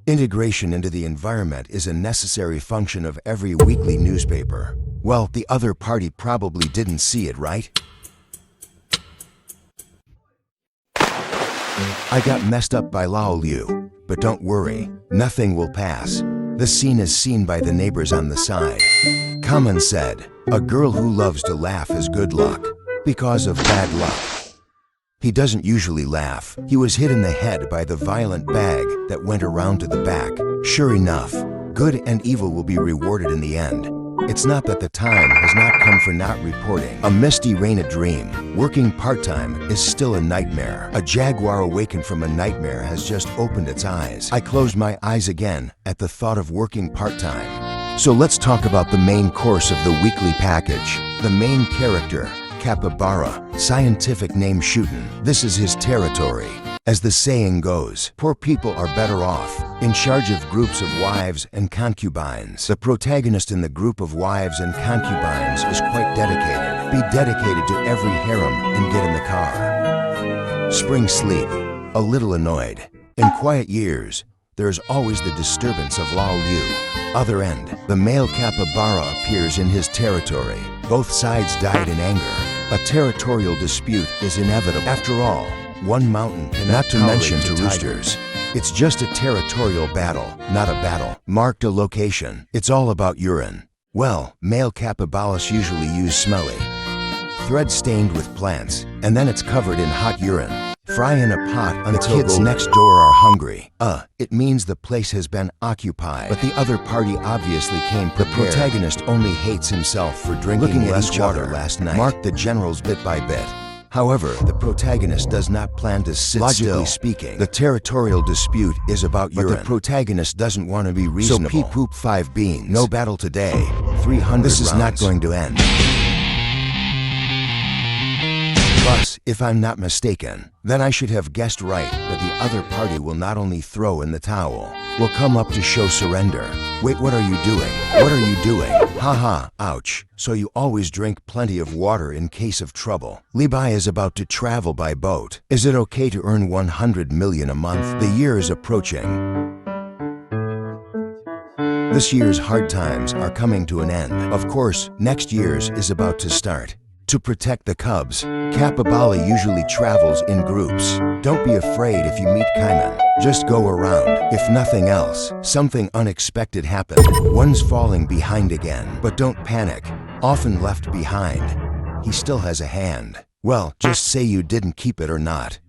Integration into the environment is a necessary function of every weekly newspaper. Well, the other party probably didn't see it, right? I got messed up by Lao Liu, but don't worry, nothing will pass. The scene is seen by the neighbors on the side. Kamen said, "A girl who loves to laugh is good luck, because of bad luck." He doesn't usually laugh. He was hit in the head by the violent bag that went around to the back. Sure enough, good and evil will be rewarded in the end. It's not that the time has not come for not reporting. A misty rain a dream. Working part-time is still a nightmare. A jaguar awakened from a nightmare has just opened its eyes. I closed my eyes again at the thought of working part-time. So let's talk about the main course of the weekly package. The main character, Capybara, scientific name Shootin'. This is his territory. As the saying goes, poor people are better off, in charge of groups of wives and concubines. The protagonist in the group of wives and concubines is quite dedicated. Be dedicated to every harem and get in the car. Spring sleep, a little annoyed. In quiet years, there's always the disturbance of Lao Liu. Other end, the male capybara appears in his territory. Both sides died in anger. A territorial dispute is inevitable. After all, one mountain cannot to mention to roosters. It's just a territorial battle, not a battle. Marked a location. It's all about urine. Well, male capybaras usually use smelly thread stained with plants, and then it's covered in hot urine. Fry in a pot until the kids next door are hungry. It means the place has been occupied. But the other party obviously came prepared. The protagonist only hates himself for drinking less water last night. Mark the generals bit by bit. However, the protagonist does not plan to sit still. Logically speaking, the territorial dispute is about urine. But the protagonist doesn't want to be reasonable. So poop 5 beans. No battle today. 300 This is rounds. Not going to end. Plus, if I'm not mistaken, then I should have guessed right that the other party will not only throw in the towel, will come up to show surrender. Wait, what are you doing? What are you doing? Haha, ouch. So you always drink plenty of water in case of trouble. Levi is about to travel by boat. Is it okay to earn 100 million a month? The year is approaching. This year's hard times are coming to an end. Of course, next year's is about to start. To protect the cubs, capybara usually travels in groups. Don't be afraid if you meet Kaiman. Just go around. If nothing else, something unexpected happened. One's falling behind again. But don't panic. Often left behind. He still has a hand. Well, just say you didn't keep it or not.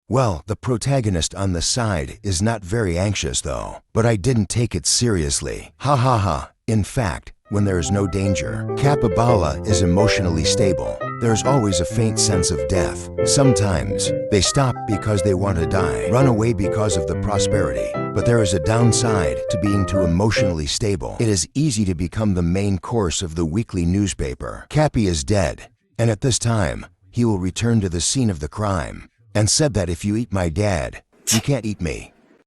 Well, the protagonist on the side is not very anxious though. But I didn't take it seriously. Ha ha ha. In fact, when there is no danger, capybara is emotionally stable. There's always a faint sense of death. Sometimes, they stop because they want to die, run away because of the prosperity. But there is a downside to being too emotionally stable. It is easy to become the main course of the weekly newspaper. Cappy is dead, and at this time, he will return to the scene of the crime, and said that if you eat my dad, you can't eat me.